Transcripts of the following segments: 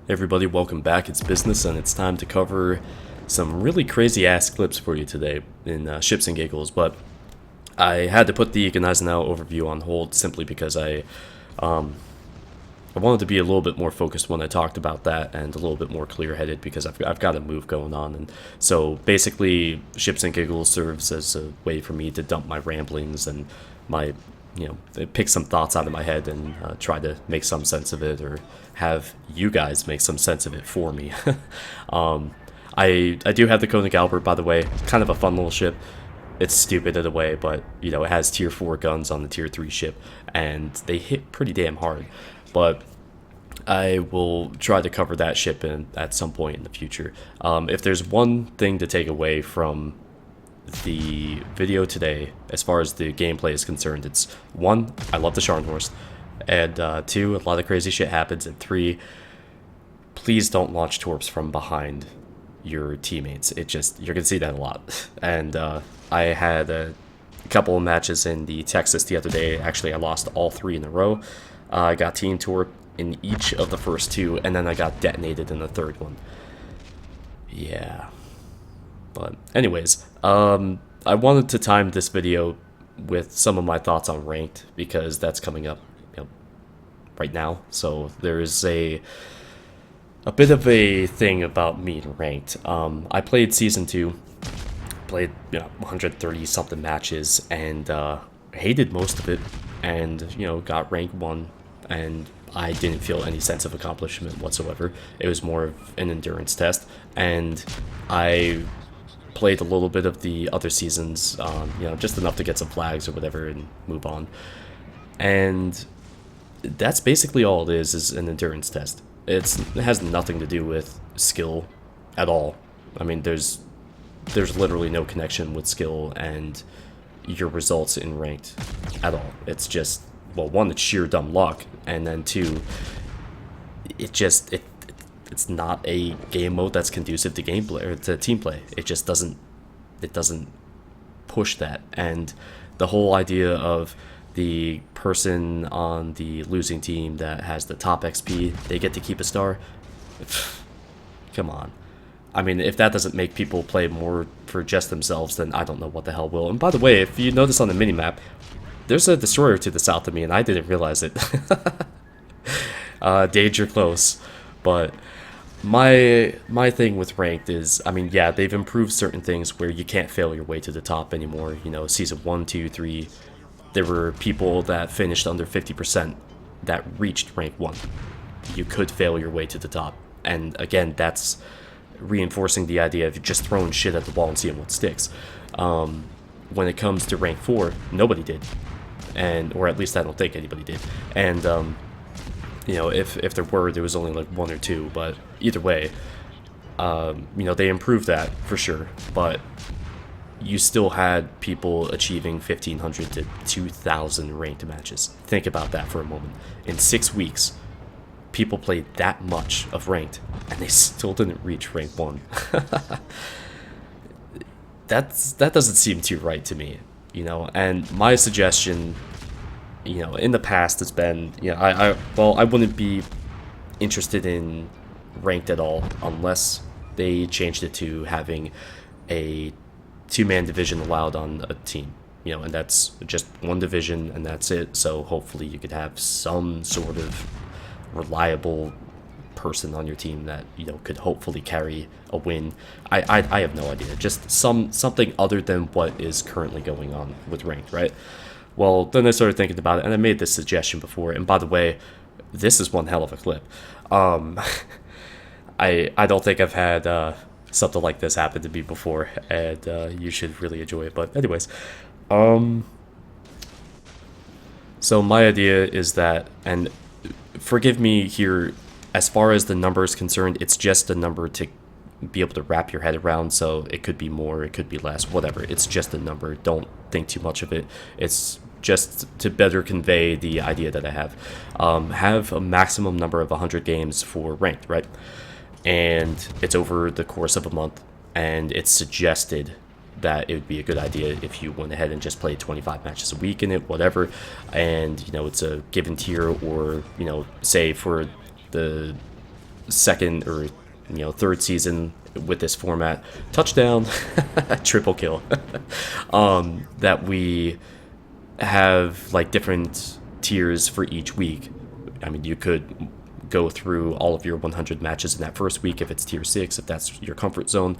Hey everybody, welcome back. It's business, and it's time to cover some really crazy ass clips for you today in Ships and Giggles. But I had to put the Economize Now overview on hold simply because I wanted to be a little bit more focused when I talked about that and a little bit more clear-headed because I've got a move going on. And so basically, Ships and Giggles serves as a way for me to dump my ramblings and my, pick some thoughts out of my head and try to make some sense of it, or have you guys make some sense of it for me. I do have the Koenig Albert, by the way. Kind of a fun little ship. It's stupid in a way, but it has tier 4 guns on the tier 3 ship, and they hit pretty damn hard. But I will try to cover that ship at some point in the future. If there's one thing to take away from the video today, as far as the gameplay is concerned, it's one, I love the Scharnhorst, and two, a lot of crazy shit happens, and three, please don't launch torps from behind your teammates. You're gonna see that a lot. And I had a couple of matches in the Texas the other day. Actually, I lost all 3 in a row. I got team torp in each of the first 2, and then I got detonated in the third one. Yeah. But anyways, I wanted to time this video with some of my thoughts on ranked, because that's coming up right now. So there's a bit of a thing about me ranked. I played season 2, played 130 something matches, and hated most of it, and got rank 1, and I didn't feel any sense of accomplishment whatsoever. It was more of an endurance test, and I played a little bit of the other seasons, just enough to get some flags or whatever and move on. And that's basically all it is an endurance test. It has nothing to do with skill at all. I mean, there's literally no connection with skill and your results in ranked at all. It's just, well, one, it's sheer dumb luck, and then two, it's not a game mode that's conducive to gameplay or to team play. It just doesn't push that. And the whole idea of the person on the losing team that has the top XP, they get to keep a star. Come on. I mean, if that doesn't make people play more for just themselves, then I don't know what the hell will. And by the way, if you notice on the minimap, there's a destroyer to the south of me, and I didn't realize it. Danger close. But my thing with ranked is, I mean, yeah, they've improved certain things where you can't fail your way to the top anymore. Season 1, 2, 3, there were people that finished under 50% that reached rank 1. You could fail your way to the top. And again, that's reinforcing the idea of just throwing shit at the wall and seeing what sticks. When it comes to rank 4, nobody did. Or at least I don't think anybody did. And if there was only like 1 or 2, but either way, they improved that for sure. But you still had people achieving 1,500 to 2,000 ranked matches. Think about that for a moment. In 6 weeks, people played that much of ranked, and they still didn't reach rank 1. That doesn't seem too right to me, And my suggestion, in the past has been, I wouldn't be interested in ranked at all unless they changed it to having a 2-man division allowed on a team, and that's just 1 division and that's it. So hopefully you could have some sort of reliable person on your team that could hopefully carry a win. I have no idea, just something other than what is currently going on with ranked, right? Well, then I started thinking about it, and I made this suggestion before, and by the way, this is one hell of a clip. I don't think I've had something like this happen to me before, and you should really enjoy it. But anyways, so my idea is that, and forgive me here, as far as the number is concerned, it's just a number to be able to wrap your head around. So it could be more, it could be less, whatever. It's just a number. Don't think too much of it. It's just to better convey the idea that I have. Have a maximum number of 100 games for ranked, right? And it's over the course of a month, and it's suggested that it would be a good idea if you went ahead and just played 25 matches a week in it, whatever. And it's a given tier, or say for the second or third season with this format. Touchdown, triple kill. That we have like different tiers for each week. I mean, you could go through all of your 100 matches in that first week if it's tier 6, if that's your comfort zone,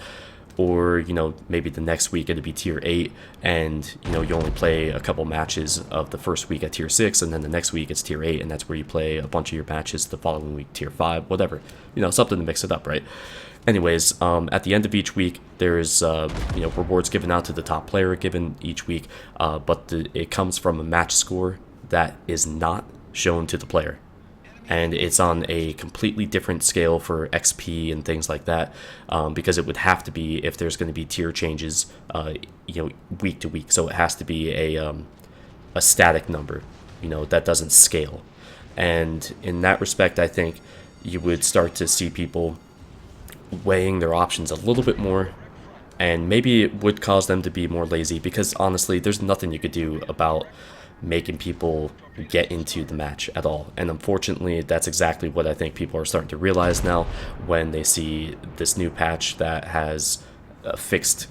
or maybe the next week it'd be tier 8, and you only play a couple matches of the first week at tier 6, and then the next week it's tier 8, and that's where you play a bunch of your matches the following week tier 5, whatever, something to mix it up, right? Anyways, at the end of each week, there's rewards given out to the top player given each week, but it comes from a match score that is not shown to the player, and it's on a completely different scale for XP and things like that, because it would have to be if there's going to be tier changes, week to week. So it has to be a static number, that doesn't scale. And in that respect, I think you would start to see people weighing their options a little bit more, and maybe it would cause them to be more lazy, because honestly, there's nothing you could do about making people get into the match at all. And unfortunately, that's exactly what I think people are starting to realize now when they see this new patch that has fixed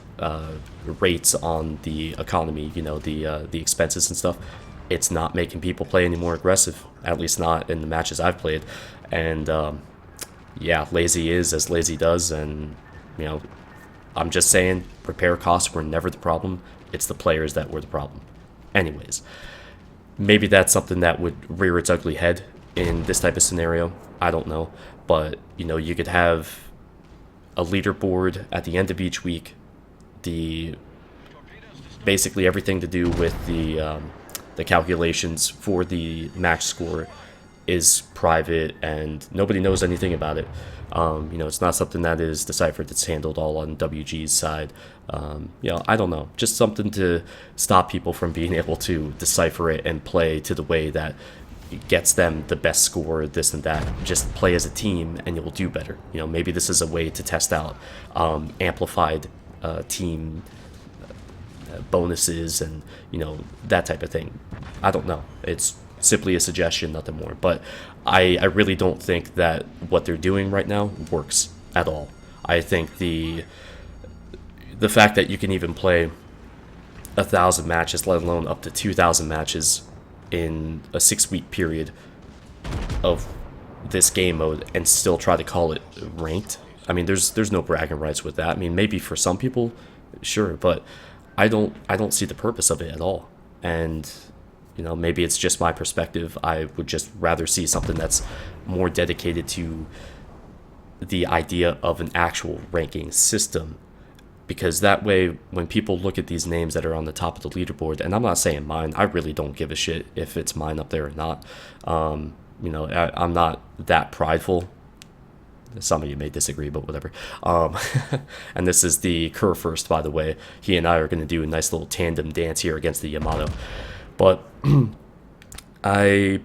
rates on the economy, the expenses and stuff. It's not making people play any more aggressive, at least not in the matches I've played. And yeah, lazy is as lazy does, and I'm just saying, repair costs were never the problem. It's the players that were the problem. Anyways, maybe that's something that would rear its ugly head in this type of scenario. I don't know. But, you could have a leaderboard at the end of each week. Basically everything to do with the calculations for the match score is private, and nobody knows anything about it. It's not something that is deciphered. It's handled all on WG's side. I don't know. Just something to stop people from being able to decipher it and play to the way that gets them the best score, this and that. Just play as a team and you'll do better. Maybe this is a way to test out amplified team bonuses and, that type of thing. I don't know. It's simply a suggestion, nothing more. But I really don't think that what they're doing right now works at all. I think the fact that you can even play 1,000 matches, let alone up to 2,000 matches in a 6-week period of this game mode and still try to call it ranked. I mean, there's no bragging rights with that. I mean, maybe for some people, sure, but I don't see the purpose of it at all. And maybe it's just my perspective. I would just rather see something that's more dedicated to the idea of an actual ranking system, because that way when people look at these names that are on the top of the leaderboard, and I'm not saying mine, I really don't give a shit if it's mine up there or not. I'm not that prideful. Some of you may disagree, but whatever. And this is the Kerr first, by the way. He and I are going to do a nice little tandem dance here against the Yamato. But I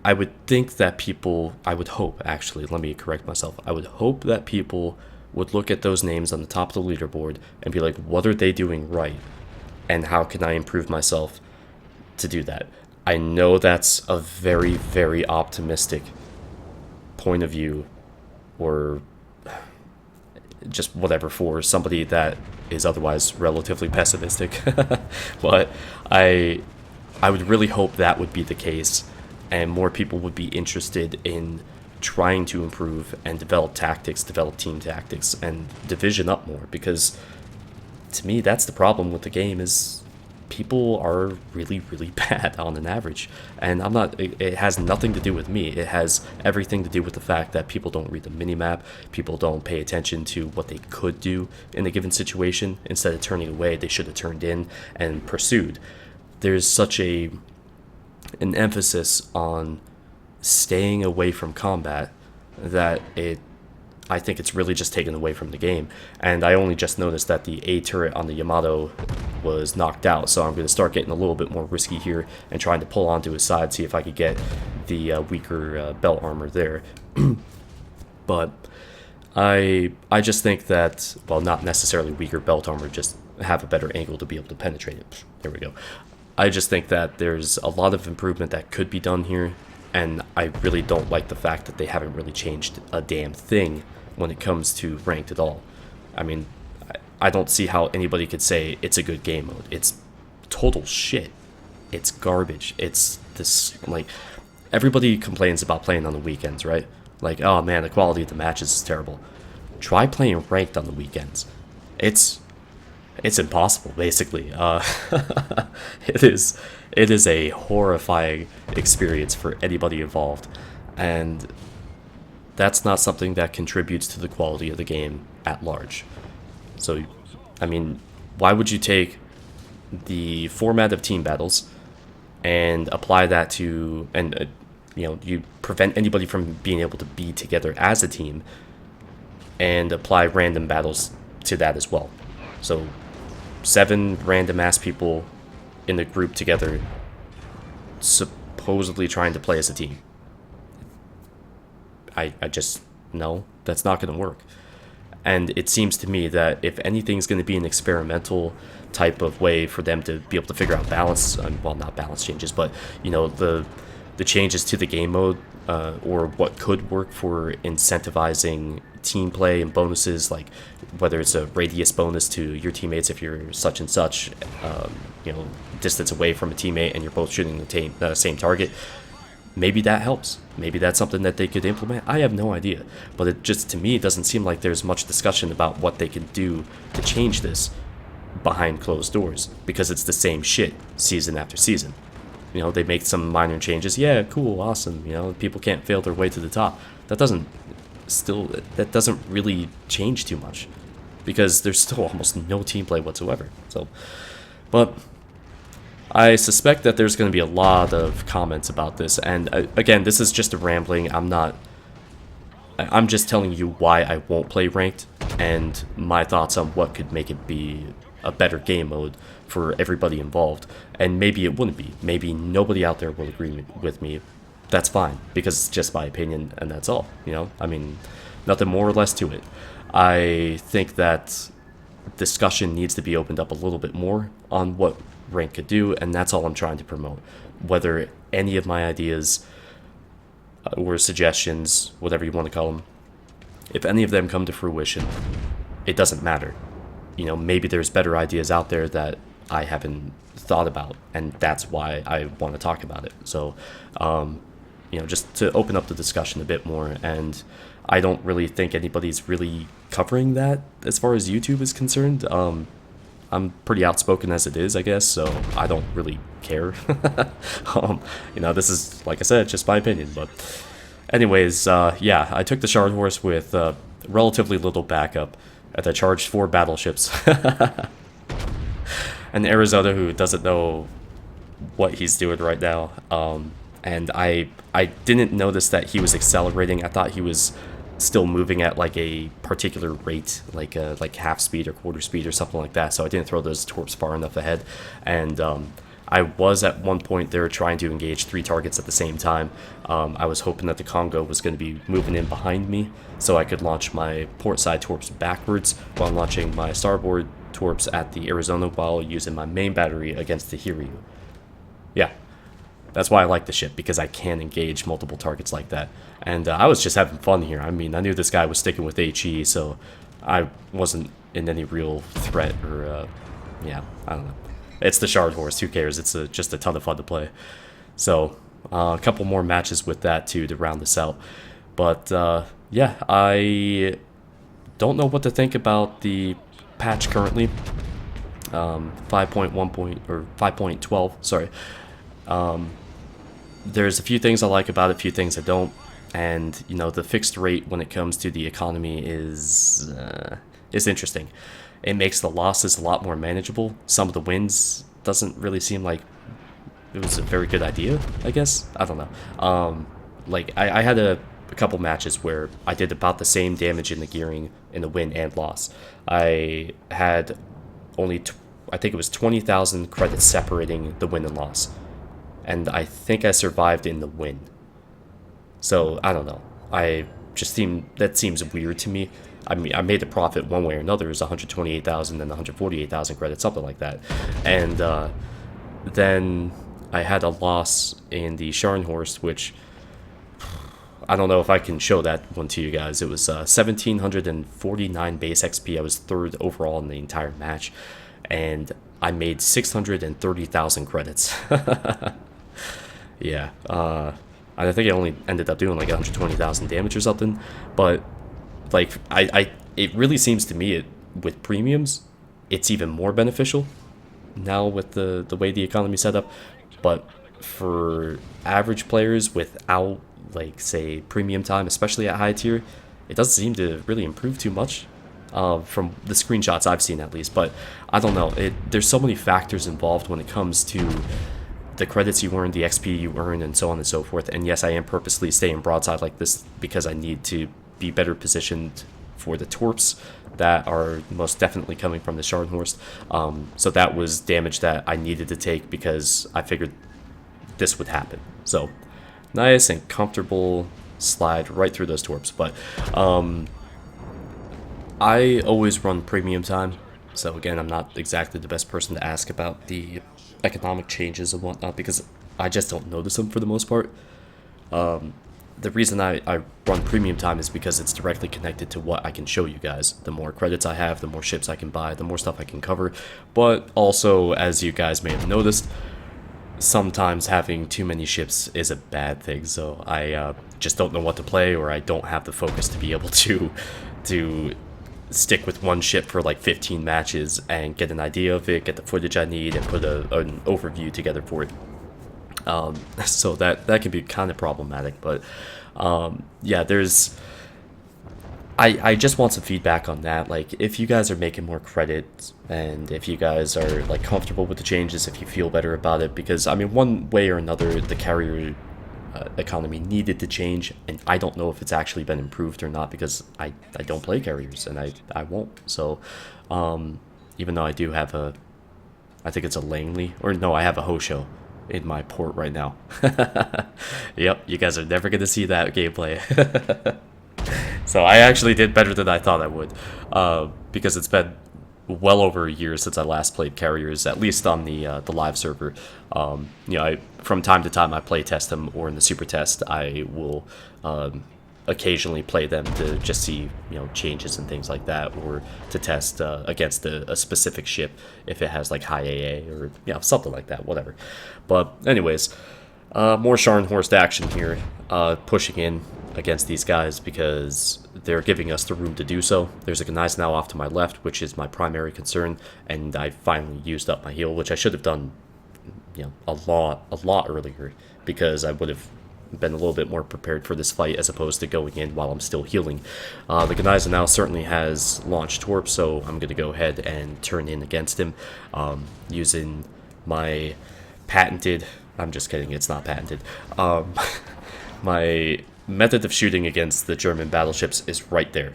would think that people, I would hope, actually, let me correct myself. I would hope that people would look at those names on the top of the leaderboard and be like, what are they doing right? And how can I improve myself to do that? I know that's a very, very optimistic point of view, or just whatever, for somebody that is otherwise relatively pessimistic. But I would really hope that would be the case, and more people would be interested in trying to improve and develop tactics, develop team tactics, and division up more, because to me that's the problem with the game, is people are really, really bad on an average. And it has nothing to do with me. It has everything to do with the fact that people don't read the minimap, people don't pay attention to what they could do in a given situation. Instead of turning away, they should have turned in and pursued. There's such an emphasis on staying away from combat that I think it's really just taken away from the game. And I only just noticed that the A turret on the Yamato was knocked out, so I'm going to start getting a little bit more risky here and trying to pull onto his side, see if I could get the weaker belt armor there. But I just think that, well, not necessarily weaker belt armor, just have a better angle to be able to penetrate it. There we go. I just think that there's a lot of improvement that could be done here. And I really don't like the fact that they haven't really changed a damn thing when it comes to ranked at all. I mean, I don't see how anybody could say it's a good game mode. It's total shit. It's garbage. It's this, like, everybody complains about playing on the weekends, right? Like, oh man, the quality of the matches is terrible. Try playing ranked on the weekends. It's impossible, basically. It is a horrifying experience for anybody involved, and that's not something that contributes to the quality of the game at large. So, I mean, why would you take the format of team battles and apply that to, and you prevent anybody from being able to be together as a team, and apply random battles to that as well? So 7 random ass people in the group together, supposedly trying to play as a team. I just, no, that's not going to work. And it seems to me that if anything's going to be an experimental type of way for them to be able to figure out balance, well, not balance changes, but the changes to the game mode, or what could work for incentivizing team play and bonuses, like whether it's a radius bonus to your teammates if you're such and such, distance away from a teammate and you're both shooting the same target. Maybe that helps. Maybe that's something that they could implement. I have no idea. But it just, to me, it doesn't seem like there's much discussion about what they can do to change this behind closed doors, because it's the same shit season after season. They make some minor changes. Yeah, cool, awesome. People can't fail their way to the top. That doesn't really change too much, because there's still almost no team play whatsoever. So, but I suspect that there's going to be a lot of comments about this, and again, this is just a rambling. I'm just telling you why I won't play ranked, and my thoughts on what could make it be a better game mode for everybody involved. And maybe it wouldn't be. Maybe nobody out there will agree with me. That's fine, because it's just my opinion, and that's all. I mean, nothing more or less to it. I think that discussion needs to be opened up a little bit more on what rank could do, and that's all I'm trying to promote. Whether any of my ideas or suggestions, whatever you want to call them, if any of them come to fruition, it doesn't matter. Maybe there's better ideas out there that I haven't thought about, and that's why I want to talk about it. So, just to open up the discussion a bit more. And I don't really think anybody's really covering that as far as YouTube is concerned. I'm pretty outspoken as it is, I guess, so I don't really care. This is, like I said, just my opinion. But anyways, yeah, I took the Shard Horse with relatively little backup, and I charged 4 battleships. And Arizona, who doesn't know what he's doing right now, and I didn't notice that he was accelerating. I thought he was still moving at like a particular rate, like half speed or quarter speed or something like that, so I didn't throw those torps far enough ahead. And I was at one point there trying to engage 3 targets at the same time. I was hoping that the Congo was going to be moving in behind me so I could launch my port side torps backwards while launching my starboard torps at the Arizona while using my main battery against the Hiryu. Yeah, that's why I like the ship, because I can engage multiple targets like that. And I was just having fun here. I mean, I knew this guy was sticking with HE, so I wasn't in any real threat or, yeah, I don't know. It's the Shard Horse, who cares? It's just a ton of fun to play. So, a couple more matches with that, too, to round this out. But, yeah, I don't know what to think about the patch currently. 5.12, sorry. There's a few things I like about it, a few things I don't. And, the fixed rate when it comes to the economy is interesting. It makes the losses a lot more manageable. Some of the wins doesn't really seem like it was a very good idea, I guess. I don't know. Like, I had a couple matches where I did about the same damage in the gearing in the win and loss. I had only, I think it was 20,000 credits separating the win and loss. And I think I survived in the win. So, I don't know. That seems weird to me. I mean, I made a profit one way or another. It was 128,000 and 148,000 credits, something like that. And then I had a loss in the Scharnhorst, which I don't know if I can show that one to you guys. It was 1,749 base XP. I was third overall in the entire match, and I made 630,000 credits. Yeah, I think I only ended up doing like 120,000 damage or something, but like it really seems to me with premiums, it's even more beneficial now with the way the economy's set up. But for average players without, like, say, premium time, especially at high tier, it doesn't seem to really improve too much, from the screenshots I've seen at least. But I don't know, there's so many factors involved when it comes to the credits you earn, the XP you earn, and so on and so forth. And yes, I am purposely staying broadside like this because I need to be better positioned for the torps that are most definitely coming from the Scharnhorst. So that was damage that I needed to take because I figured this would happen. So nice and comfortable slide right through those torps. But I always run premium time. So again, I'm not exactly the best person to ask about the economic changes and whatnot because I just don't notice them for the most part. The reason I run premium time is because it's directly connected to what I can show you guys. The more credits I have, the more ships I can buy, the more stuff I can cover. But also, as you guys may have noticed, sometimes having too many ships is a bad thing. So I just don't know what to play, or I don't have the focus to be able to stick with one ship for like 15 matches and get an idea of it, get the footage I need, and put an overview together for it. So that can be kind of problematic, but yeah, I just want some feedback on that. Like, if you guys are making more credits and if you guys are like comfortable with the changes, if you feel better about it, because I mean, one way or another, the carrier economy needed to change, and I don't know if it's actually been improved or not because I don't play carriers and I won't. So even though I do have I think it's a Langley, or no, I have a Hosho in my port right now. Yep, you guys are never gonna see that gameplay. So I actually did better than I thought I would, because it's been well over a year since I last played carriers, at least on the live server. You know, from time to time I play test them, or in the super test I will occasionally play them to just see, you know, changes and things like that, or to test against a specific ship if it has like high AA or, you know, something like that, whatever. But anyways, more Scharnhorst action here, pushing in against these guys because they're giving us the room to do so. There's a Gneisenau now off to my left, which is my primary concern, and I finally used up my heal, which I should have done, you know, a lot earlier, because I would have been a little bit more prepared for this fight as opposed to going in while I'm still healing. The Gneisenau now certainly has launched torp, so I'm going to go ahead and turn in against him, using my patented, I'm just kidding, it's not patented, my method of shooting against the German battleships is right there,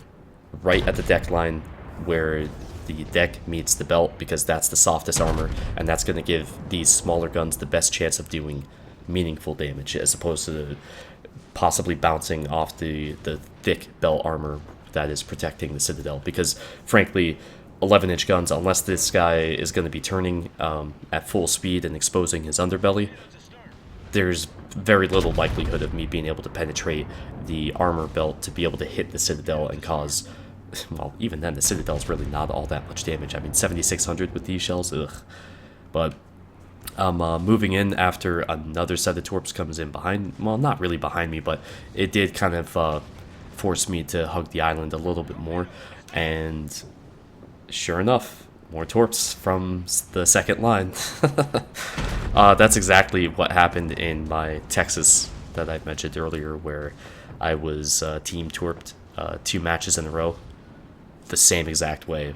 right at the deck line where the deck meets the belt, because that's the softest armor, and that's going to give these smaller guns the best chance of doing meaningful damage, as opposed to possibly bouncing off the thick belt armor that is protecting the Citadel. Because frankly, 11-inch guns, unless this guy is going to be turning at full speed and exposing his underbelly, there's very little likelihood of me being able to penetrate the armor belt to be able to hit the Citadel and cause, well, even then, the Citadel's really not all that much damage. I mean, 7,600 with these shells, ugh. But I'm moving in after another set of torps comes in behind, well, not really behind me, but it did kind of force me to hug the island a little bit more, and sure enough, more torps from the second line. That's exactly what happened in my Texas that I mentioned earlier, where I was team torped 2 matches in a row, the same exact way,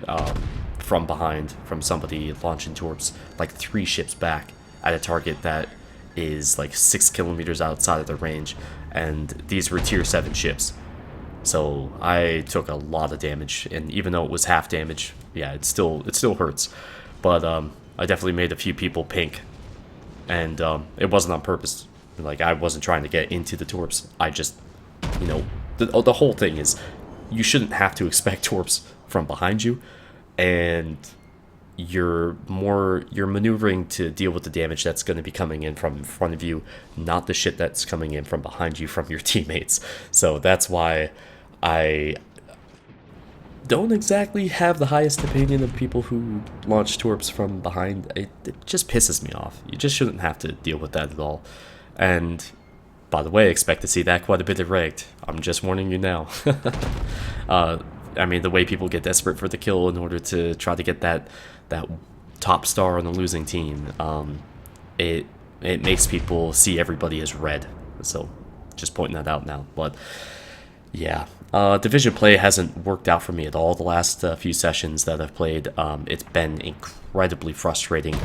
from behind, from somebody launching torps like 3 ships back at a target that is like 6 kilometers outside of the range, and these were tier 7 ships. So I took a lot of damage, and even though it was half damage, yeah, it still hurts. But I definitely made a few people pink, and it wasn't on purpose. Like, I wasn't trying to get into the torps. I just, you know, the whole thing is, you shouldn't have to expect torps from behind you, and you're maneuvering to deal with the damage that's going to be coming in from in front of you, not the shit that's coming in from behind you from your teammates. So that's why I don't exactly have the highest opinion of people who launch torps from behind. It just pisses me off. You just shouldn't have to deal with that at all. And by the way, expect to see that quite a bit at ranked. I'm just warning you now. I mean, the way people get desperate for the kill in order to try to get that top star on the losing team, it makes people see everybody as red. So just pointing that out now. But yeah, division play hasn't worked out for me at all the last few sessions that I've played. It's been incredibly frustrating.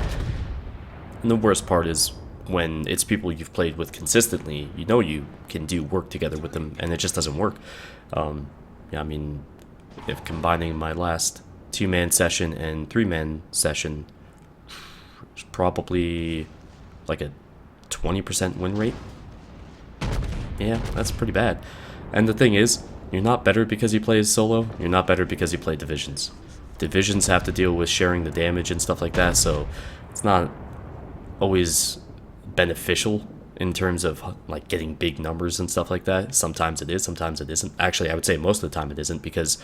And the worst part is when it's people you've played with consistently, you know you can do work together with them, and it just doesn't work. Yeah, I mean, if combining my last 2-man session and 3-man session, it's probably like a 20% win rate. Yeah, that's pretty bad. And the thing is, you're not better because you play as solo, you're not better because you play divisions. Divisions have to deal with sharing the damage and stuff like that, so it's not always beneficial in terms of like getting big numbers and stuff like that. Sometimes it is, sometimes it isn't. Actually, I would say most of the time it isn't, because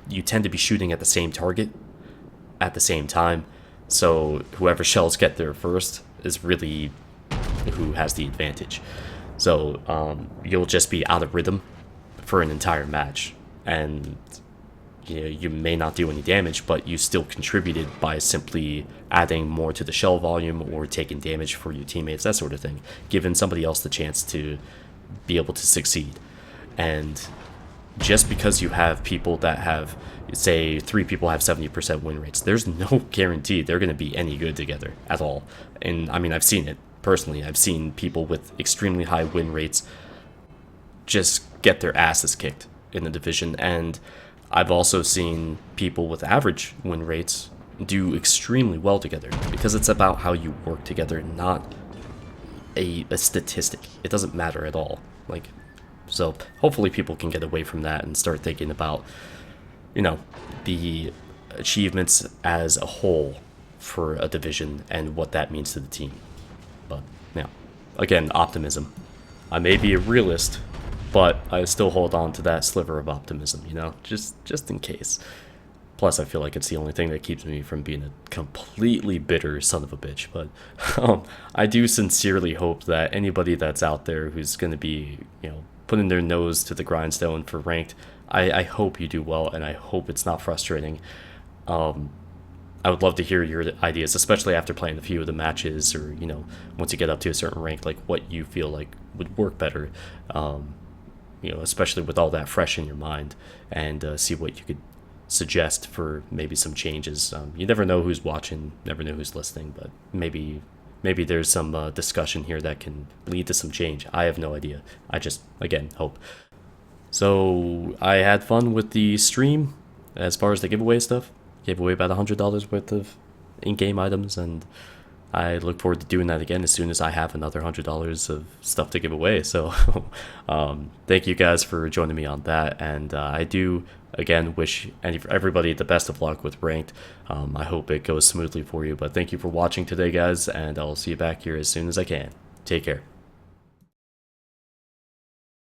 you tend to be shooting at the same target at the same time, so whoever shells get there first is really who has the advantage. So you'll just be out of rhythm for an entire match, and you may not do any damage, but you still contributed by simply adding more to the shell volume or taking damage for your teammates, that sort of thing, giving somebody else the chance to be able to succeed. And just because you have people that have, say, 3 people have 70% win rates, there's no guarantee they're going to be any good together at all. And I mean, I've seen it personally. I've seen people with extremely high win rates just get their asses kicked in the division, and I've also seen people with average win rates do extremely well together, because it's about how you work together, not a statistic. It doesn't matter at all. Like, so hopefully people can get away from that and start thinking about, the achievements as a whole for a division and what that means to the team. But yeah, again, optimism. I may be a realist, but I still hold on to that sliver of optimism, just in case. Plus, I feel like it's the only thing that keeps me from being a completely bitter son of a bitch. But I do sincerely hope that anybody that's out there who's going to be, putting their nose to the grindstone for ranked, I hope you do well, and I hope it's not frustrating. I would love to hear your ideas, especially after playing a few of the matches, or, once you get up to a certain rank, like what you feel like would work better. Especially with all that fresh in your mind, and see what you could suggest for maybe some changes. You never know who's watching, never know who's listening, but maybe there's some discussion here that can lead to some change. I have no idea. I just, again, hope. So I had fun with the stream as far as the giveaway stuff. Gave away about $100 worth of in-game items, and I look forward to doing that again as soon as I have another $100 of stuff to give away. So thank you guys for joining me on that, and I do again wish everybody the best of luck with ranked. I hope it goes smoothly for you, but thank you for watching today, guys, and I'll see you back here as soon as I can. Take care.